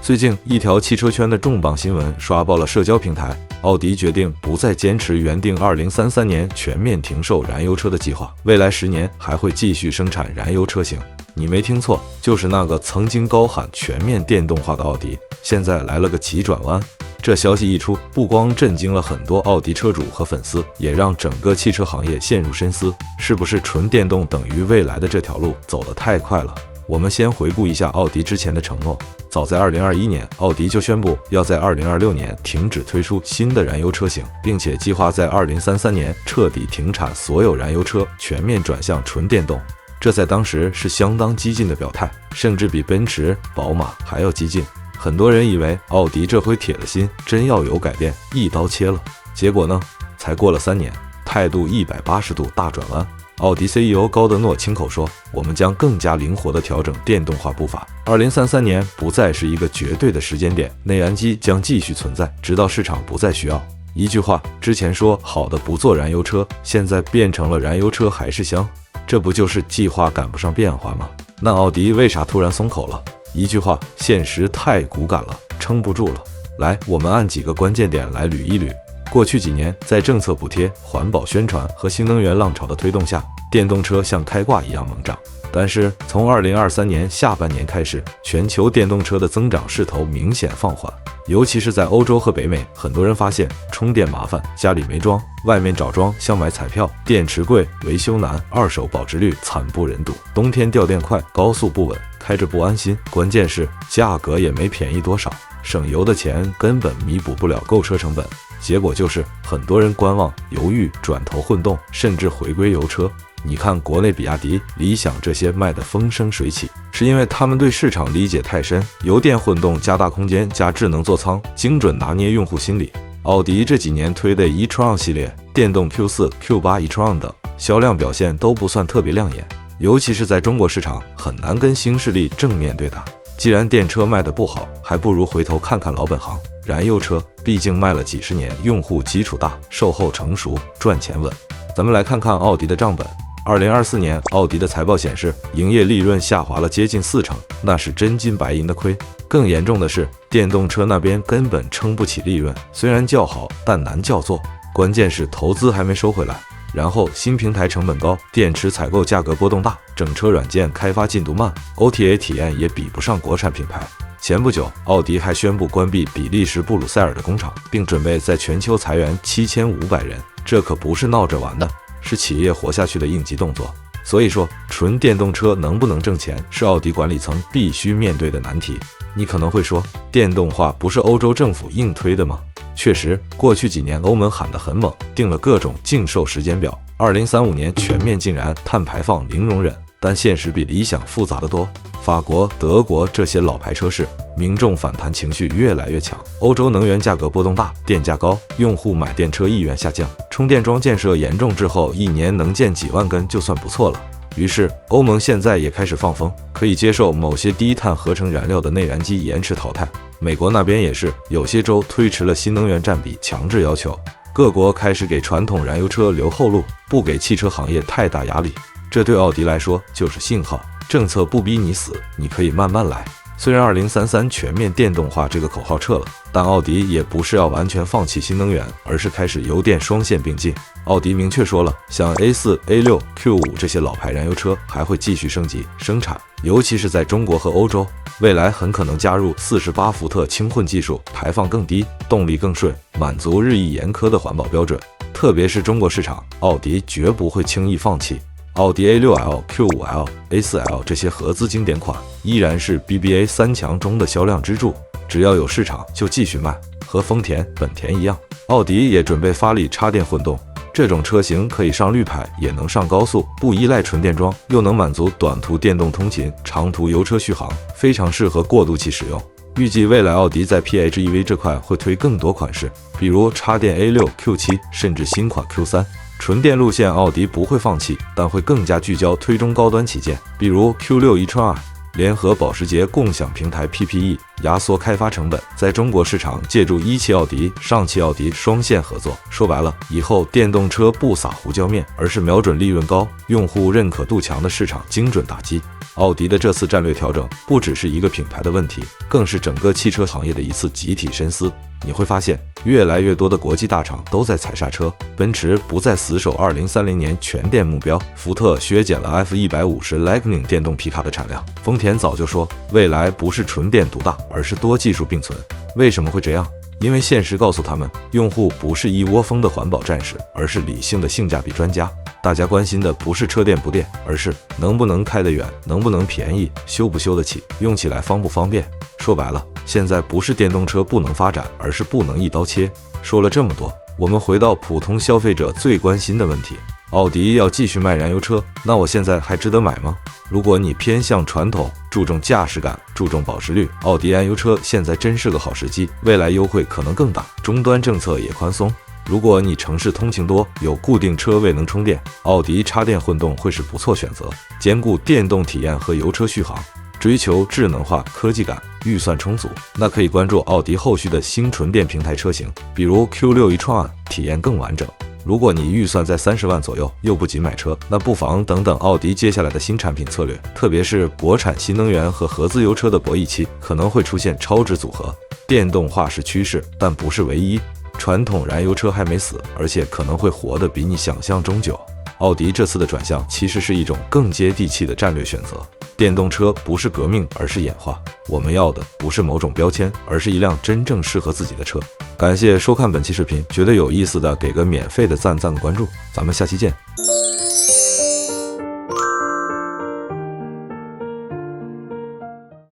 最近一条汽车圈的重磅新闻刷爆了社交平台，奥迪决定不再坚持原定2033年全面停售燃油车的计划，未来10年还会继续生产燃油车型。你没听错，就是那个曾经高喊全面电动化的奥迪，现在来了个急转弯。这消息一出，不光震惊了很多奥迪车主和粉丝，也让整个汽车行业陷入深思，是不是纯电动等于未来的这条路走得太快了？我们先回顾一下奥迪之前的承诺。早在2021年，奥迪就宣布要在2026年停止推出新的燃油车型，并且计划在2033年彻底停产所有燃油车，全面转向纯电动。这在当时是相当激进的表态，甚至比奔驰、宝马还要激进。很多人以为奥迪这回铁了心，真要有改变，一刀切了。结果呢，才过了3年，态度180度大转弯。奥迪 CEO 高德诺亲口说，我们将更加灵活地调整电动化步伐。2033年不再是一个绝对的时间点，内燃机将继续存在，直到市场不再需要。一句话，之前说好的不做燃油车，现在变成了燃油车还是香，这不就是计划赶不上变化吗？那奥迪为啥突然松口了？一句话，现实太骨感了，撑不住了。来，我们按几个关键点来捋一捋。过去几年，在政策补贴、环保宣传和新能源浪潮的推动下，电动车像开挂一样猛涨。但是从2023年下半年开始，全球电动车的增长势头明显放缓，尤其是在欧洲和北美，很多人发现充电麻烦，家里没装，外面找装像买彩票，电池贵，维修难，二手保值率惨不忍睹，冬天掉电快，高速不稳，开着不安心，关键是价格也没便宜多少，省油的钱根本弥补不了购车成本。结果就是很多人观望犹豫，转投混动，甚至回归油车。你看国内比亚迪、理想这些卖得风生水起，是因为他们对市场理解太深，油电混动加大空间加智能座舱，精准拿捏用户心理。奥迪这几年推的 e-tron 系列、电动 Q4、Q8 e-tron 等销量表现都不算特别亮眼，尤其是在中国市场很难跟新势力正面对打。既然电车卖得不好，还不如回头看看老本行，燃油车毕竟卖了几十年，用户基础大，售后成熟，赚钱稳。咱们来看看奥迪的账本。2024年，奥迪的财报显示，营业利润下滑了接近40%，那是真金白银的亏。更严重的是，电动车那边根本撑不起利润，虽然叫好，但难叫座。关键是投资还没收回来。然后新平台成本高，电池采购价格波动大，整车软件开发进度慢， OTA 体验也比不上国产品牌。前不久，奥迪还宣布关闭比利时布鲁塞尔的工厂，并准备在全球裁员7500人，这可不是闹着玩的，是企业活下去的应急动作。所以说，纯电动车能不能挣钱，是奥迪管理层必须面对的难题。你可能会说，电动化不是欧洲政府硬推的吗？确实，过去几年欧盟喊得很猛，定了各种禁售时间表，2035年全面禁燃，碳排放零容忍。但现实比理想复杂得多。法国、德国这些老牌车市，民众反弹情绪越来越强。欧洲能源价格波动大，电价高，用户买电车意愿下降，充电桩建设严重滞后，一年能建几万根就算不错了。于是，欧盟现在也开始放风，可以接受某些低碳合成燃料的内燃机延迟淘汰。美国那边也是，有些州推迟了新能源占比强制要求。各国开始给传统燃油车留后路，不给汽车行业太大压力。这对奥迪来说就是信号，政策不逼你死，你可以慢慢来。虽然2033全面电动化这个口号撤了，但奥迪也不是要完全放弃新能源，而是开始油电双线并进。奥迪明确说了，像 A4、A6、Q5 这些老牌燃油车还会继续升级生产，尤其是在中国和欧洲，未来很可能加入48伏特轻混技术，排放更低，动力更顺，满足日益严苛的环保标准。特别是中国市场，奥迪绝不会轻易放弃。奥迪 A6L、Q5L、A4L 这些合资经典款依然是 BBA 3强中的销量支柱，只要有市场就继续卖。和丰田、本田一样，奥迪也准备发力插电混动，这种车型可以上绿牌，也能上高速，不依赖纯电桩，又能满足短途电动通勤、长途油车续航，非常适合过渡期使用。预计未来奥迪在 PHEV 这块会推更多款式，比如插电 A6、Q7， 甚至新款 Q3。纯电路线奥迪不会放弃，但会更加聚焦推中高端旗舰，比如 Q6 e-tron， 联合保时捷共享平台 PPE， 压缩开发成本，在中国市场借助一汽奥迪、上汽奥迪双线合作。说白了，以后电动车不撒胡椒面，而是瞄准利润高、用户认可度强的市场精准打击。奥迪的这次战略调整不只是一个品牌的问题，更是整个汽车行业的一次集体深思。你会发现，越来越多的国际大厂都在踩刹车，奔驰不再死守2030年全电目标，福特削减了 F150 Lightning 电动皮卡的产量，丰田早就说未来不是纯电独大，而是多技术并存。为什么会这样？因为现实告诉他们，用户不是一窝蜂的环保战士，而是理性的性价比专家。大家关心的不是车电不电，而是能不能开得远，能不能便宜，修不修得起，用起来方不方便。说白了，现在不是电动车不能发展，而是不能一刀切。说了这么多，我们回到普通消费者最关心的问题：奥迪要继续卖燃油车，那我现在还值得买吗？如果你偏向传统，注重驾驶感，注重保值率，奥迪燃油车现在真是个好时机，未来优惠可能更大，终端政策也宽松。如果你城市通勤多，有固定车位能充电，奥迪插电混动会是不错选择，兼顾电动体验和油车续航。追求智能化、科技感，预算充足，那可以关注奥迪后续的新纯电平台车型，比如 Q6 e-tron， 体验更完整。如果你预算在30万左右，又不急买车，那不妨等等奥迪接下来的新产品策略，特别是国产新能源和合资油车的博弈期，可能会出现超值组合。电动化是趋势，但不是唯一。传统燃油车还没死，而且可能会活得比你想象中久。奥迪这次的转向其实是一种更接地气的战略选择。电动车不是革命，而是演化。我们要的不是某种标签，而是一辆真正适合自己的车。感谢收看本期视频，觉得有意思的给个免费的赞个关注，咱们下期见。